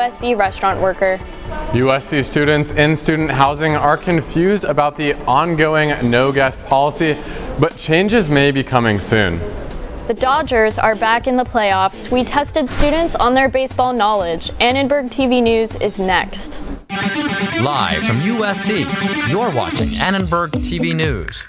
USC restaurant worker. USC students in student housing are confused about the ongoing no guest policy, but changes may be coming soon. The Dodgers are back in the playoffs. We tested students on their baseball knowledge. Annenberg TV News is next. Live from USC, you're watching Annenberg TV News.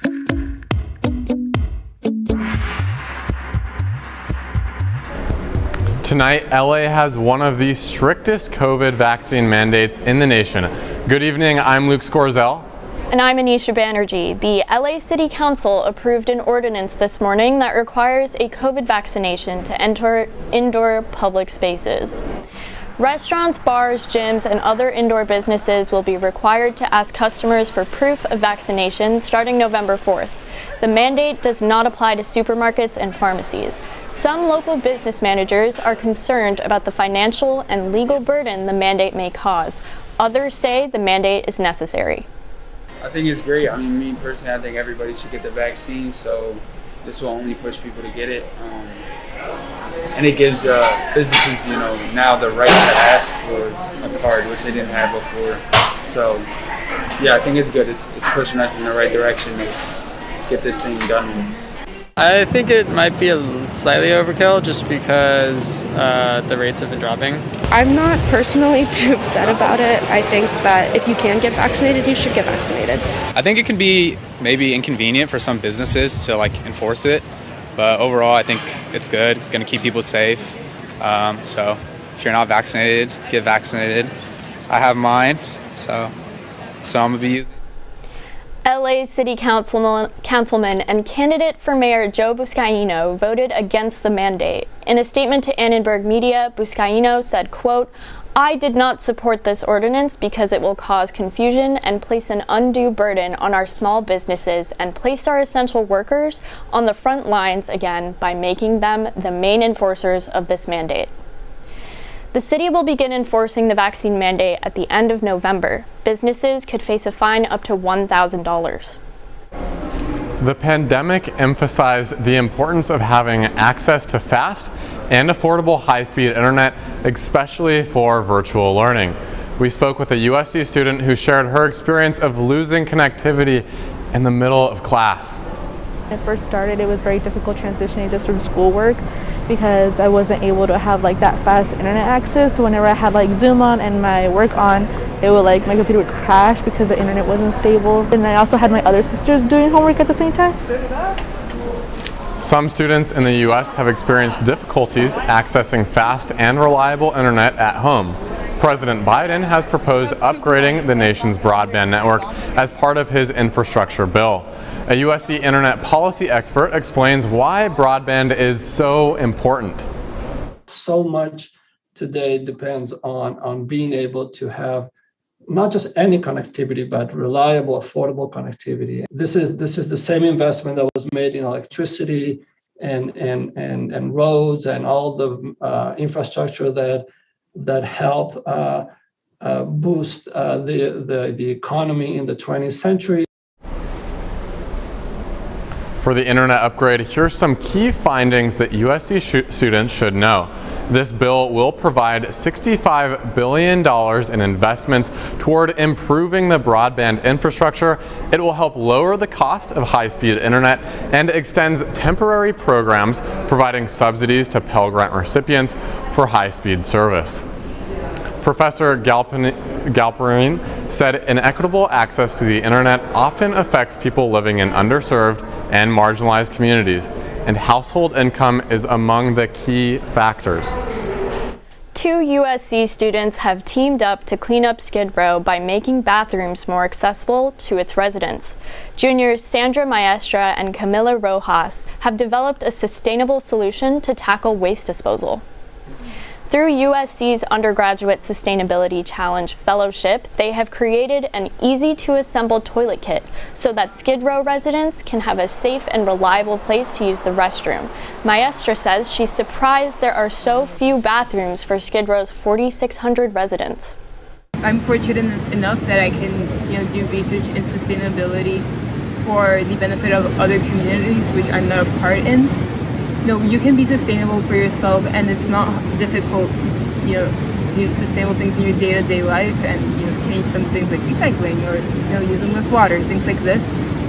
Tonight, LA has one of the strictest COVID vaccine mandates in the nation. Good evening, I'm Luke Scorziell. And I'm Anisha Banerjee. The LA City Council approved an ordinance this morning that requires a COVID vaccination to enter indoor public spaces. Restaurants, bars, gyms, and other indoor businesses will be required to ask customers for proof of vaccination starting November 4th. The mandate does not apply to supermarkets and pharmacies. Some local business managers are concerned about the financial and legal burden the mandate may cause. Others say the mandate is necessary. I think it's great. I mean, me personally, I think everybody should get the vaccine, so this will only push people to get it. And it gives businesses, now the right to ask for a card, which they didn't have before. So, yeah, I think it's good. It's pushing us in the right direction to get this thing done with. I think it might be slightly overkill just because the rates have been dropping. I'm not personally too upset about it. I think that if you can get vaccinated, you should get vaccinated. I think it can be maybe inconvenient for some businesses to enforce it, but overall I think it's good, going to keep people safe. So if you're not vaccinated, get vaccinated. I have mine, so I'm going to be using it. LA City Councilman and candidate for Mayor Joe Buscaino voted against the mandate. In a statement to Annenberg Media, Buscaino said, quote, "I did not support this ordinance because it will cause confusion and place an undue burden on our small businesses and place our essential workers on the front lines again by making them the main enforcers of this mandate." The city will begin enforcing the vaccine mandate at the end of November. Businesses could face a fine up to $1,000. The pandemic emphasized the importance of having access to fast and affordable high-speed internet, especially for virtual learning. We spoke with a USC student who shared her experience of losing connectivity in the middle of class. When it first started, it was very difficult transitioning just from schoolwork because I wasn't able to have that fast internet access. So whenever I had Zoom on and my work on, it would my computer would crash because the internet wasn't stable. And I also had my other sisters doing homework at the same time. Some students in the U.S. have experienced difficulties accessing fast and reliable internet at home. President Biden has proposed upgrading the nation's broadband network as part of his infrastructure bill. A USC internet policy expert explains why broadband is so important. So much today depends on being able to have not just any connectivity, but reliable, affordable connectivity. This is the same investment that was made in electricity and roads and all the infrastructure that helped boost the economy in the 20th century. For the internet upgrade, here's some key findings that USC students should know. This bill will provide $65 billion in investments toward improving the broadband infrastructure. It will help lower the cost of high-speed internet and extends temporary programs providing subsidies to Pell Grant recipients for high-speed service. Professor Galperin said inequitable access to the internet often affects people living in underserved and marginalized communities, and household income is among the key factors. 2 USC students have teamed up to clean up Skid Row by making bathrooms more accessible to its residents. Juniors Sandra Maestra and Camila Rojas have developed a sustainable solution to tackle waste disposal. Through USC's Undergraduate Sustainability Challenge Fellowship, they have created an easy-to-assemble toilet kit so that Skid Row residents can have a safe and reliable place to use the restroom. Maestra says she's surprised there are so few bathrooms for Skid Row's 4,600 residents. I'm fortunate enough that I can do research in sustainability for the benefit of other communities, which I'm not a part in. You can be sustainable for yourself, and it's not difficult, do sustainable things in your day-to-day life and change some things like recycling or using less water, things like this.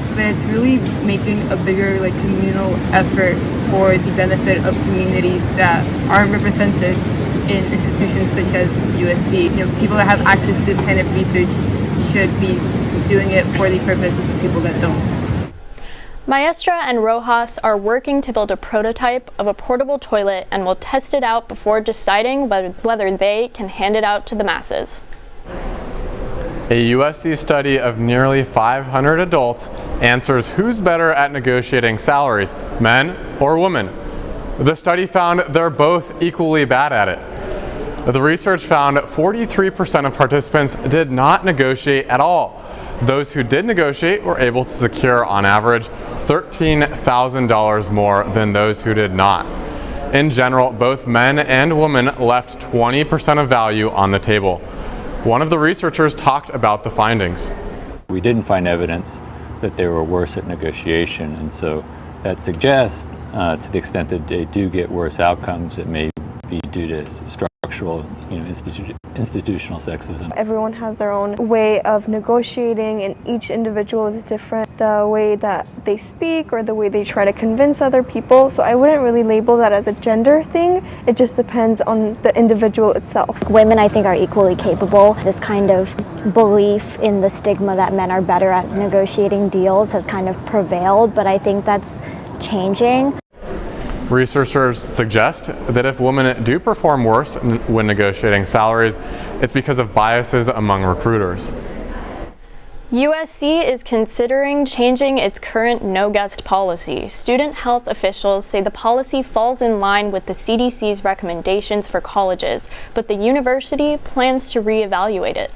But it's really making a bigger communal effort for the benefit of communities that aren't represented in institutions such as USC. People that have access to this kind of research should be doing it for the purposes of people that don't. Maestra and Rojas are working to build a prototype of a portable toilet and will test it out before deciding whether they can hand it out to the masses. A USC study of nearly 500 adults answers who's better at negotiating salaries, men or women. The study found they're both equally bad at it. The research found 43% of participants did not negotiate at all. Those who did negotiate were able to secure, on average, $13,000 more than those who did not. In general, both men and women left 20% of value on the table. One of the researchers talked about the findings. We didn't find evidence that they were worse at negotiation, and so that suggests, to the extent that they do get worse outcomes, it may be due to structural, institutional sexism. Everyone has their own way of negotiating, and each individual is different. The way that they speak or the way they try to convince other people. So I wouldn't really label that as a gender thing. It just depends on the individual itself. Women, I think, are equally capable. This kind of belief in the stigma that men are better at negotiating deals has kind of prevailed, but I think that's changing. Researchers suggest that if women do perform worse when negotiating salaries, it's because of biases among recruiters. USC is considering changing its current no-guest policy. Student health officials say the policy falls in line with the CDC's recommendations for colleges, but the university plans to reevaluate it.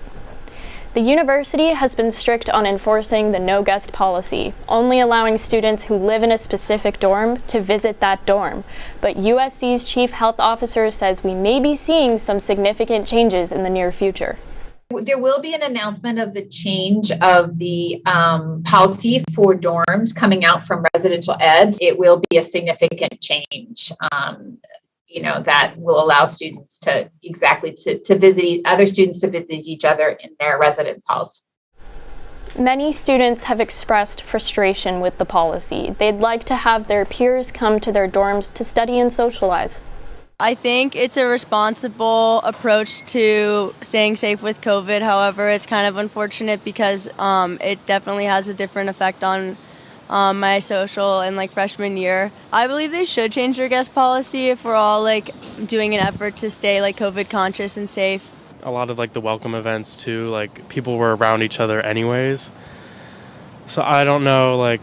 The university has been strict on enforcing the no-guest policy, only allowing students who live in a specific dorm to visit that dorm. But USC's chief health officer says we may be seeing some significant changes in the near future. There will be an announcement of the change of the policy for dorms coming out from residential ed. It will be a significant change. That will allow students to visit other students to visit each other in their residence halls. Many students have expressed frustration with the policy. They'd like to have their peers come to their dorms to study and socialize. I think it's a responsible approach to staying safe with COVID. However, it's kind of unfortunate because it definitely has a different effect on my social and freshman year. I believe they should change their guest policy if we're all doing an effort to stay COVID conscious and safe. A lot of the welcome events too, people were around each other anyways. So I don't know,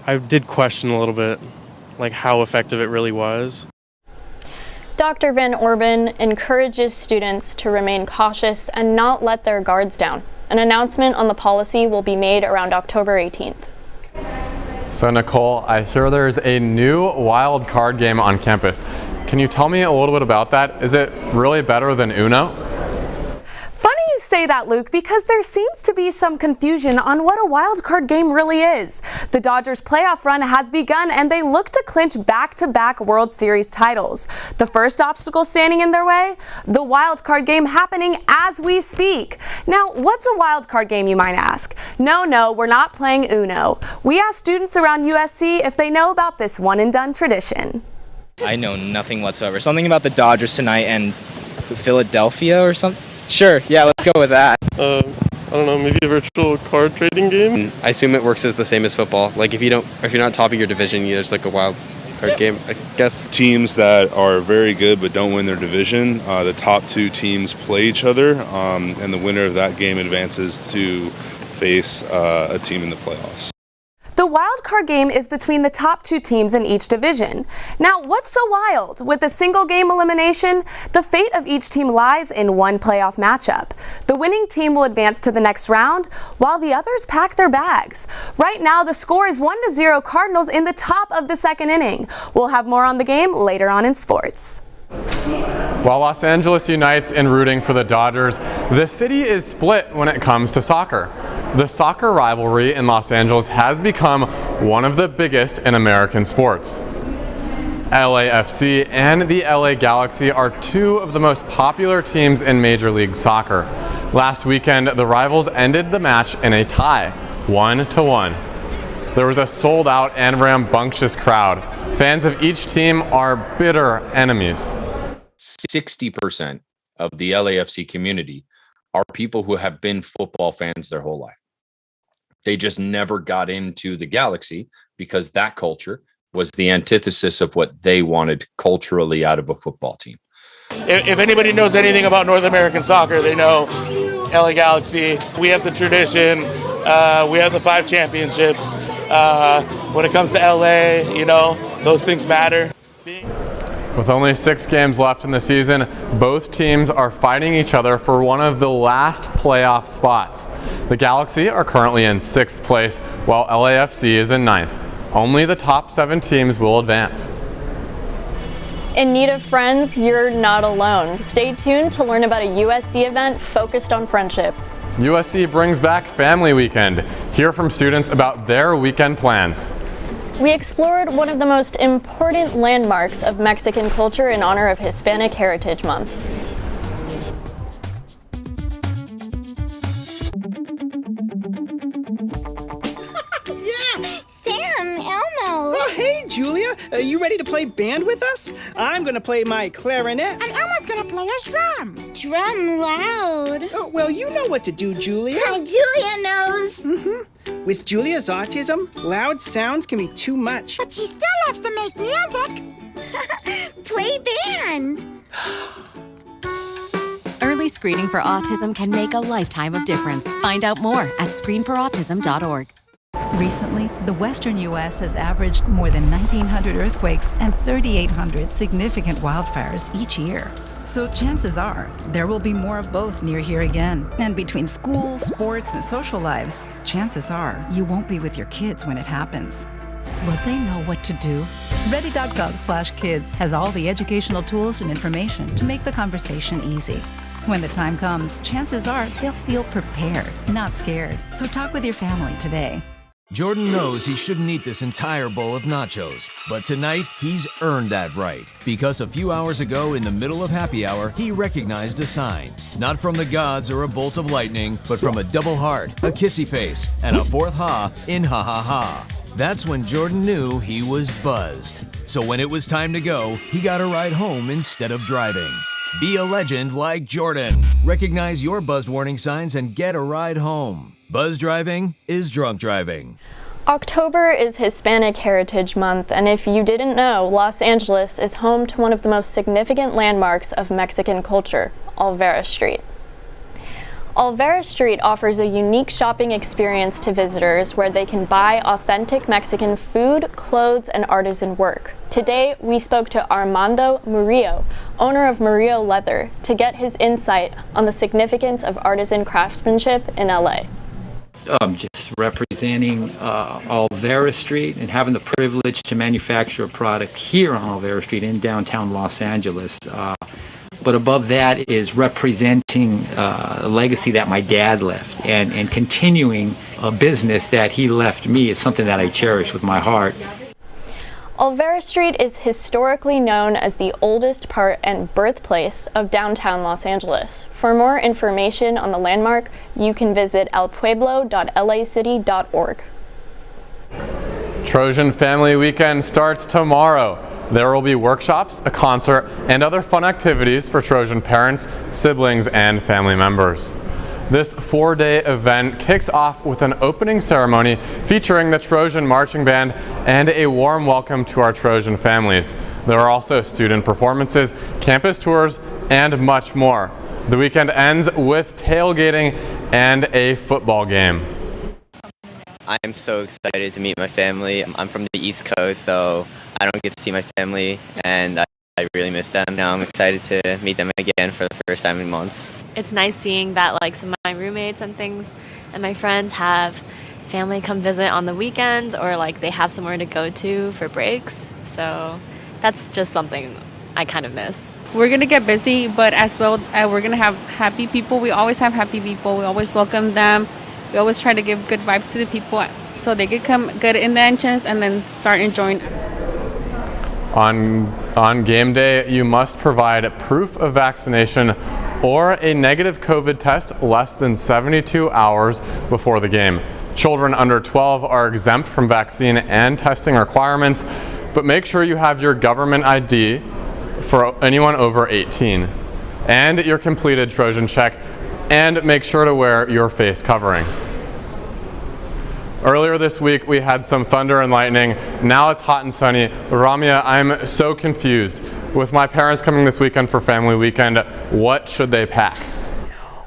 I did question a little bit how effective it really was. Dr. Van Orben encourages students to remain cautious and not let their guards down. An announcement on the policy will be made around October 18th. So Nicole, I hear there's a new wild card game on campus. Can you tell me a little bit about that? Is it really better than Uno? Funny you say that, Luke, because there seems to be some confusion on what a wild card game really is. The Dodgers' playoff run has begun and they look to clinch back-to-back World Series titles. The first obstacle standing in their way? The wild card game happening as we speak. Now, what's a wild card game, you might ask? No, we're not playing Uno. We asked students around USC if they know about this one-and-done tradition. I know nothing whatsoever. Something about the Dodgers tonight and Philadelphia or something? Sure, yeah, let's go with that. I don't know, maybe a virtual card trading game? I assume it works as the same as football. If you're not top of your division, there's a wild card game, I guess. Teams that are very good but don't win their division, the top two teams play each other, and the winner of that game advances to face a team in the playoffs. The wild card game is between the top two teams in each division. Now, what's so wild? With a single game elimination, the fate of each team lies in one playoff matchup. The winning team will advance to the next round, while the others pack their bags. Right now, the score is 1-0 Cardinals in the top of the second inning. We'll have more on the game later on in sports. While Los Angeles unites in rooting for the Dodgers, the city is split when it comes to soccer. The soccer rivalry in Los Angeles has become one of the biggest in American sports. LAFC and the LA Galaxy are two of the most popular teams in Major League Soccer. Last weekend, the rivals ended the match in a tie, 1-1. There was a sold-out and rambunctious crowd. Fans of each team are bitter enemies. 60% of the LAFC community are people who have been football fans their whole life. They just never got into the Galaxy because that culture was the antithesis of what they wanted culturally out of a football team. If anybody knows anything about North American soccer, they know LA Galaxy. We have the tradition. We have the 5 championships. When it comes to LA, those things matter. With only 6 games left in the season, both teams are fighting each other for one of the last playoff spots. The Galaxy are currently in 6th place, while LAFC is in 9th. Only the top 7 teams will advance. In need of friends, you're not alone. Stay tuned to learn about a USC event focused on friendship. USC brings back Family Weekend. Hear from students about their weekend plans. We explored one of the most important landmarks of Mexican culture in honor of Hispanic Heritage Month. Oh, hey, Julia. Are you ready to play band with us? I'm going to play my clarinet. And Elmo's going to play his drum. Drum loud. Oh, well, you know what to do, Julia. Julia knows. Mm-hmm. With Julia's autism, loud sounds can be too much. But she still loves to make music. Play band. Early screening for autism can make a lifetime of difference. Find out more at screenforautism.org. Recently, the western U.S. has averaged more than 1,900 earthquakes and 3,800 significant wildfires each year. So chances are there will be more of both near here again. And between school, sports, and social lives, chances are you won't be with your kids when it happens. Will they know what to do? Ready.gov/kids has all the educational tools and information to make the conversation easy. When the time comes, chances are they'll feel prepared, not scared. So talk with your family today. Jordan knows he shouldn't eat this entire bowl of nachos, but tonight he's earned that right. Because a few hours ago in the middle of happy hour, he recognized a sign. Not from the gods or a bolt of lightning, but from a double heart, a kissy face, and a 4th ha in ha ha ha. That's when Jordan knew he was buzzed. So when it was time to go, he got a ride home instead of driving. Be a legend like Jordan. Recognize your buzzed warning signs and get a ride home. Buzz driving is drunk driving. October is Hispanic Heritage Month, and if you didn't know, Los Angeles is home to one of the most significant landmarks of Mexican culture, Olvera Street. Olvera Street offers a unique shopping experience to visitors where they can buy authentic Mexican food, clothes, and artisan work. Today, we spoke to Armando Murillo, owner of Murillo Leather, to get his insight on the significance of artisan craftsmanship in LA. Just representing Olvera Street and having the privilege to manufacture a product here on Olvera Street in downtown Los Angeles. But above that is representing a legacy that my dad left and continuing a business that he left me is something that I cherish with my heart. Olvera Street is historically known as the oldest part and birthplace of downtown Los Angeles. For more information on the landmark, you can visit elpueblo.lacity.org. Trojan Family Weekend starts tomorrow. There will be workshops, a concert, and other fun activities for Trojan parents, siblings, and family members. This 4-day event kicks off with an opening ceremony featuring the Trojan Marching Band and a warm welcome to our Trojan families. There are also student performances, campus tours, and much more. The weekend ends with tailgating and a football game. I'm so excited to meet my family. I'm from the East Coast, so I don't get to see my family, and I really miss them. Now I'm excited to meet them again for the first time in months. It's nice seeing that some of my roommates and things and my friends have family come visit on the weekends, or they have somewhere to go to for breaks. So that's just something I kind of miss. We're going to get busy, but as well, we're going to have happy people. We always have happy people. We always welcome them. We always try to give good vibes to the people so they could come good in the entrance and then start enjoying. On game day, you must provide proof of vaccination or a negative COVID test less than 72 hours before the game. Children under 12 are exempt from vaccine and testing requirements, but make sure you have your government ID for anyone over 18 and your completed Trojan check, and make sure to wear your face covering. Earlier this week, we had some thunder and lightning. Now it's hot and sunny. Ramya, I'm so confused. With my parents coming this weekend for family weekend, what should they pack?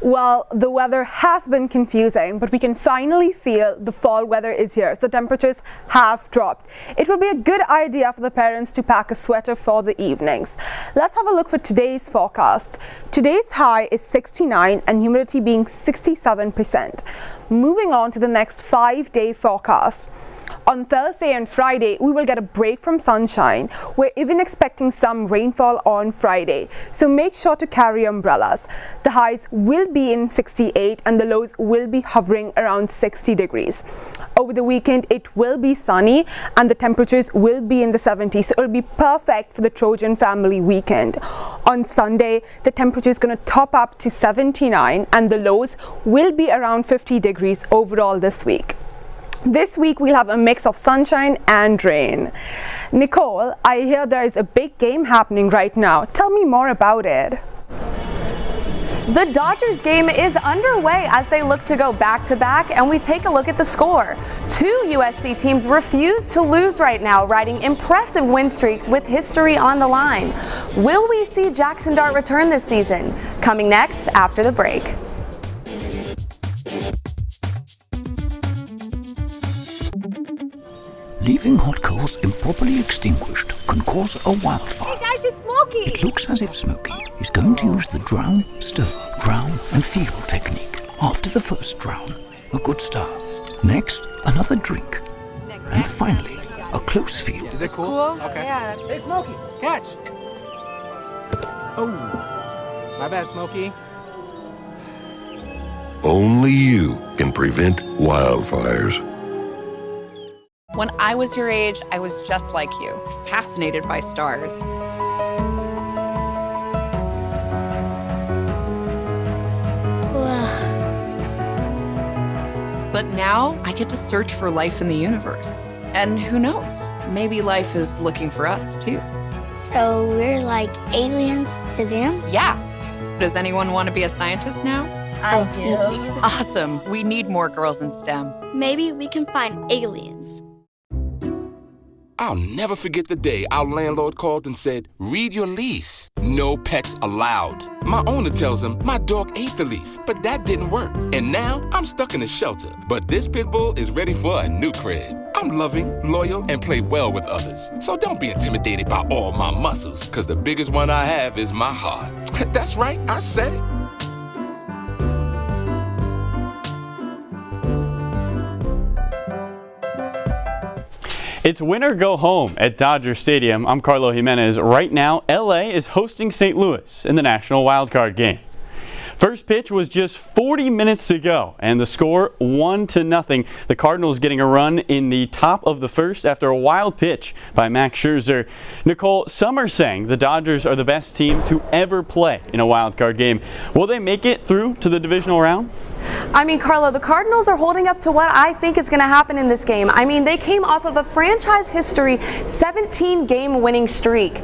Well, the weather has been confusing, but we can finally feel the fall weather is here. So temperatures have dropped. It will be a good idea for the parents to pack a sweater for the evenings. Let's have a look for today's forecast. Today's high is 69 and humidity being 67%. Moving on to the next 5-day forecast. On Thursday and Friday, we will get a break from sunshine. We're even expecting some rainfall on Friday, so make sure to carry umbrellas. The highs will be in 68 and the lows will be hovering around 60 degrees. Over the weekend, it will be sunny and the temperatures will be in the 70s, so it will be perfect for the Trojan family weekend. On Sunday, the temperature is going to top up to 79 and the lows will be around 50 degrees overall this week. This week we'll have a mix of sunshine and rain. Nicole, I hear there is a big game happening right now. Tell me more about it. The Dodgers game is underway as they look to go back-to-back, and we take a look at the score. 2 USC teams refuse to lose right now, riding impressive win streaks with history on the line. Will we see Jackson Dart return this season? Coming next after the break. Leaving hot coals improperly extinguished can cause a wildfire. Hey guys, it's Smokey! It looks as if Smokey is going to use the drown, stir, drown and feel technique. After the first drown, a good start. Next, another drink. And finally, a close feel. Is it cool? Okay. Yeah. Hey Smokey, catch! Oh, my bad, Smokey. Only you can prevent wildfires. When I was your age, I was just like you, fascinated by stars. But now I get to search for life in the universe. And who knows, maybe life is looking for us too. So we're like aliens to them? Yeah. Does anyone want to be a scientist now? I do. Awesome. We need more girls in STEM. Maybe we can find aliens. I'll never forget the day our landlord called and said, "Read your lease. No pets allowed." My owner tells him my dog ate the lease, but that didn't work. And now I'm stuck in a shelter. But this pit bull is ready for a new crib. I'm loving, loyal, and play well with others. So don't be intimidated by all my muscles, because the biggest one I have is my heart. That's right, I said it. It's win or go home at Dodger Stadium. I'm Carlo Jimenez. Right now, LA is hosting St. Louis in the National Wildcard game. First pitch was just 40 minutes to go, and the score 1-0. The Cardinals getting a run in the top of the first after a wild pitch by Max Scherzer. Nicole, some are saying the Dodgers are the best team to ever play in a wildcard game. Will they make it through to the divisional round? I mean, Carlo, the Cardinals are holding up to what I think is going to happen in this game. I mean, they came off of a franchise history 17-game winning streak.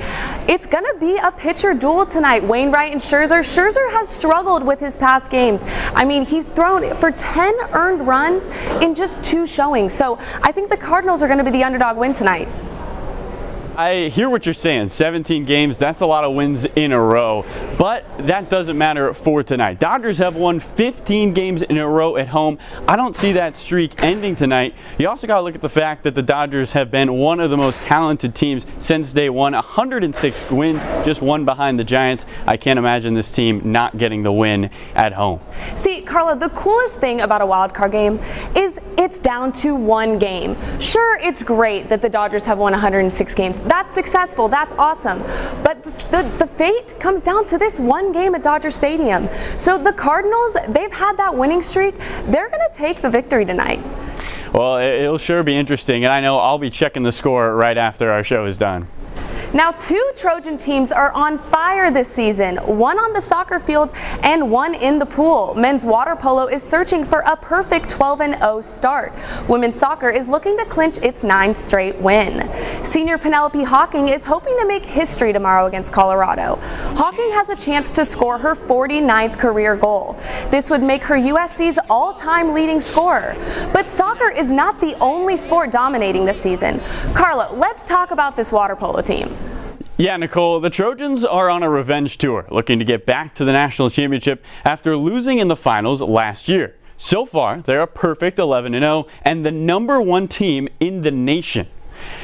It's going to be a pitcher duel tonight, Wainwright and Scherzer. Scherzer has struggled with his past games. I mean, he's thrown for 10 earned runs in just 2 showings. So I think the Cardinals are going to be the underdog win tonight. I hear what you're saying. 17 games, that's a lot of wins in a row. But that doesn't matter for tonight. Dodgers have won 15 games in a row at home. I don't see that streak ending tonight. You also got to look at the fact that the Dodgers have been one of the most talented teams since day one. 106 wins, just one behind the Giants. I can't imagine this team not getting the win at home. See, Carla, the coolest thing about a wild card game is it's down to 1 game. Sure, it's great that the Dodgers have won 106 games. That's successful. That's awesome. But the fate comes down to this 1 game at Dodger Stadium. So the Cardinals, they've had that winning streak. They're going to take the victory tonight. Well, it'll sure be interesting. And I know I'll be checking the score right after our show is done. Now, 2 Trojan teams are on fire this season, one on the soccer field and one in the pool. Men's water polo is searching for a perfect 12-0 start. Women's soccer is looking to clinch its 9th straight win. Senior Penelope Hawking is hoping to make history tomorrow against Colorado. Hawking has a chance to score her 49th career goal. This would make her USC's all-time leading scorer. But soccer is not the only sport dominating this season. Carlo, let's talk about this water polo team. Yeah, Nicole, the Trojans are on a revenge tour, looking to get back to the national championship after losing in the finals last year. So far, they're a perfect 11-0 and the #1 team in the nation.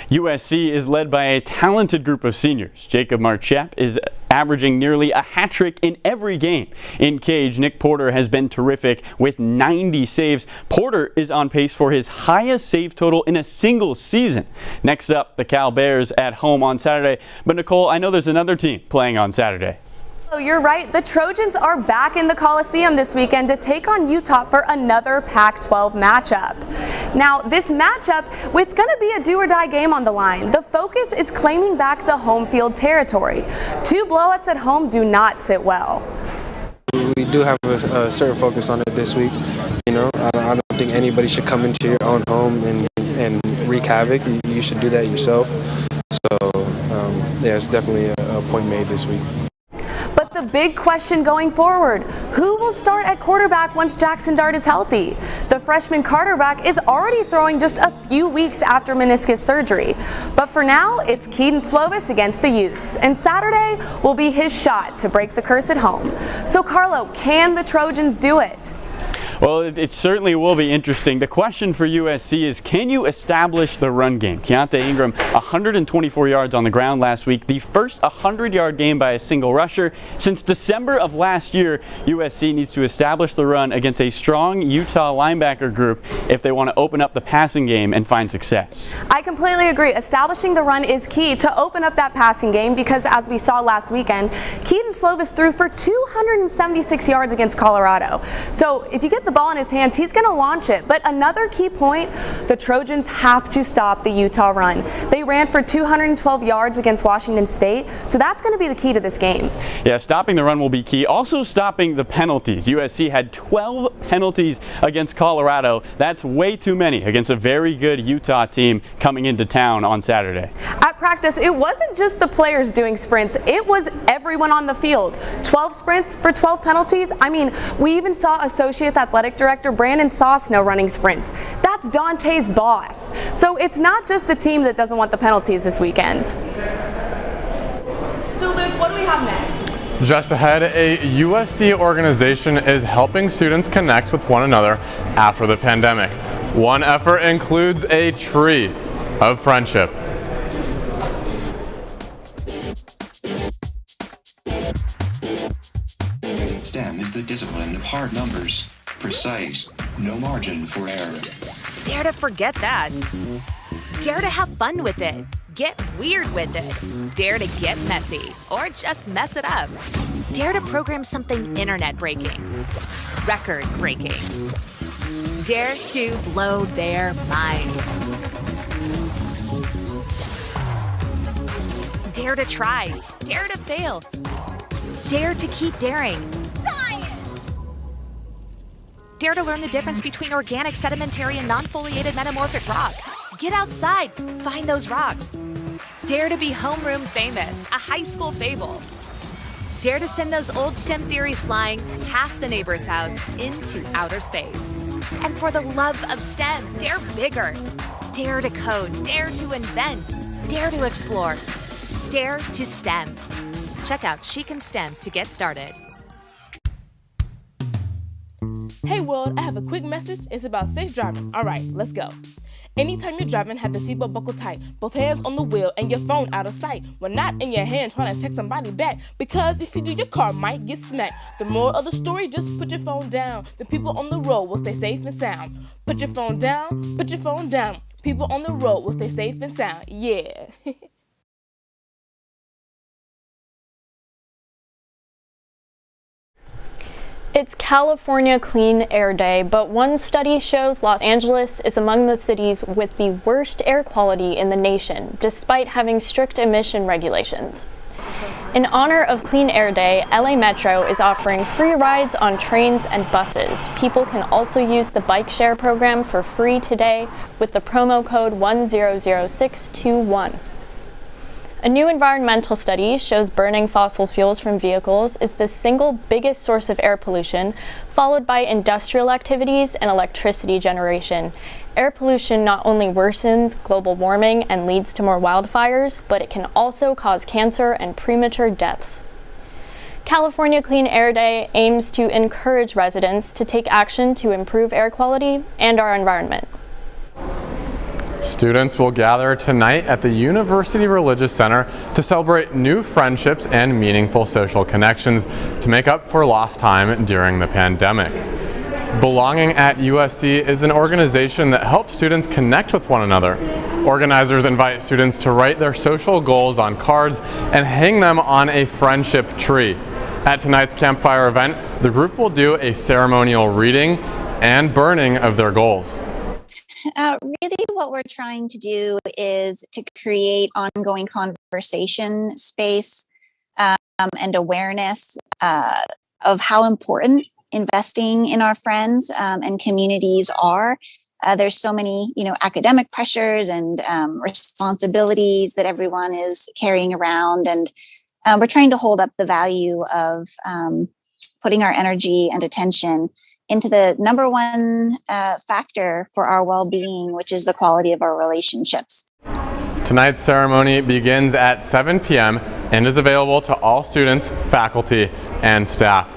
USC is led by a talented group of seniors. Jacob Marchep is averaging nearly a hat trick in every game. In cage, Nick Porter has been terrific with 90 saves. Porter is on pace for his highest save total in a single season. Next up, the Cal Bears at home on Saturday. But Nicole, I know there's another team playing on Saturday. Oh, you're right. The Trojans are back in the Coliseum this weekend to take on Utah for another Pac-12 matchup. Now, this matchup, it's going to be a do-or-die game on the line. The focus is claiming back the home field territory. 2 blowouts at home do not sit well. We do have a certain focus on it this week. You know, I don't think anybody should come into your own home and wreak havoc. You should do that yourself. So, yeah, it's definitely a point made this week. But the big question going forward, who will start at quarterback once Jackson Dart is healthy? The freshman quarterback is already throwing just a few weeks after meniscus surgery. But for now, it's Kedon Slovis against the Utes. And Saturday will be his shot to break the curse at home. So Carlo, can the Trojans do it? Well, it certainly will be interesting. The question for USC is, can you establish the run game? Keontae Ingram, 124 yards on the ground last week, the first 100-yard game by a single rusher. Since December of last year, USC needs to establish the run against a strong Utah linebacker group if they want to open up the passing game and find success. I completely agree. Establishing the run is key to open up that passing game because, as we saw last weekend, Kedon Slovis threw for 276 yards against Colorado. So if you get the ball in his hands, he's going to launch it. But another key point, the Trojans have to stop the Utah run. They ran for 212 yards against Washington State, so that's going to be the key to this game. Yeah, stopping the run will be key. Also stopping the penalties. USC had 12 penalties against Colorado. That's way too many against a very good Utah team coming into town on Saturday. At practice, it wasn't just the players doing sprints, it was everyone on the field. 12 sprints for 12 penalties. I mean, we even saw Associate Athletic Director Brandon Sosno running sprints. That's Dante's boss. So it's not just the team that doesn't want the penalties this weekend. So Luke, what do we have next? Just ahead, a USC organization is helping students connect with one another after the pandemic. One effort includes a tree of friendship. STEM is the discipline of hard numbers. Precise, no margin for error. Dare to forget that. Dare to have fun with it. Get weird with it. Dare to get messy, or just mess it up. Dare to program something internet-breaking, record-breaking. Dare to blow their minds. Dare to try. Dare to fail. Dare to keep daring. Dare to learn the difference between organic, sedimentary, and non-foliated metamorphic rock. Get outside, find those rocks. Dare to be homeroom famous, a high school fable. Dare to send those old STEM theories flying past the neighbor's house into outer space. And for the love of STEM, dare bigger. Dare to code, dare to invent, dare to explore, dare to STEM. Check out She Can STEM to get started. Hey world, I have a quick message. It's about safe driving. All right, let's go. Anytime you're driving, have the seatbelt buckled tight. Both hands on the wheel and your phone out of sight. When not in your hand trying to text somebody back. Because if you do, your car might get smacked. The moral of the story, just put your phone down. The people on the road will stay safe and sound. Put your phone down, put your phone down. People on the road will stay safe and sound. Yeah. It's California Clean Air Day, but one study shows Los Angeles is among the cities with the worst air quality in the nation, despite having strict emission regulations. In honor of Clean Air Day, LA Metro is offering free rides on trains and buses. People can also use the bike share program for free today with the promo code 100621. A new environmental study shows burning fossil fuels from vehicles is the single biggest source of air pollution, followed by industrial activities and electricity generation. Air pollution not only worsens global warming and leads to more wildfires, but it can also cause cancer and premature deaths. California Clean Air Day aims to encourage residents to take action to improve air quality and our environment. Students will gather tonight at the University Religious Center to celebrate new friendships and meaningful social connections to make up for lost time during the pandemic. Belonging at USC is an organization that helps students connect with one another. Organizers invite students to write their social goals on cards and hang them on a friendship tree. At tonight's campfire event, the group will do a ceremonial reading and burning of their goals. Really what we're trying to do is to create ongoing conversation space and awareness of how important investing in our friends and communities are. There's so many, academic pressures and responsibilities that everyone is carrying around. And we're trying to hold up the value of putting our energy and attention into the number one factor for our well-being, which is the quality of our relationships. Tonight's ceremony begins at 7 p.m. and is available to all students, faculty, and staff.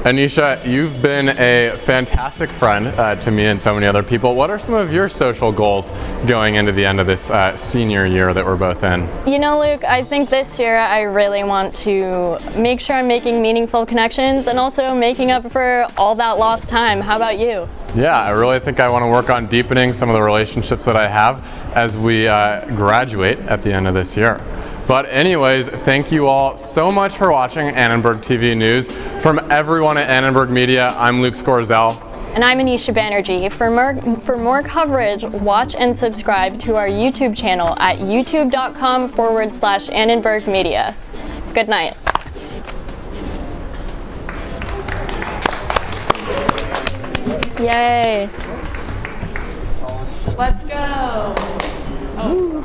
Anisha, you've been a fantastic friend to me and so many other people. What are some of your social goals going into the end of this senior year that we're both in? Luke, I think this year I really want to make sure I'm making meaningful connections and also making up for all that lost time. How about you? Yeah, I really think I want to work on deepening some of the relationships that I have as we graduate at the end of this year. But anyways, thank you all so much for watching Annenberg TV News. From everyone at Annenberg Media, I'm Luke Scorziell. And I'm Anisha Banerjee. For more coverage, watch and subscribe to our YouTube channel at youtube.com/Annenberg Media. Good night. Yay. Let's go. Oh.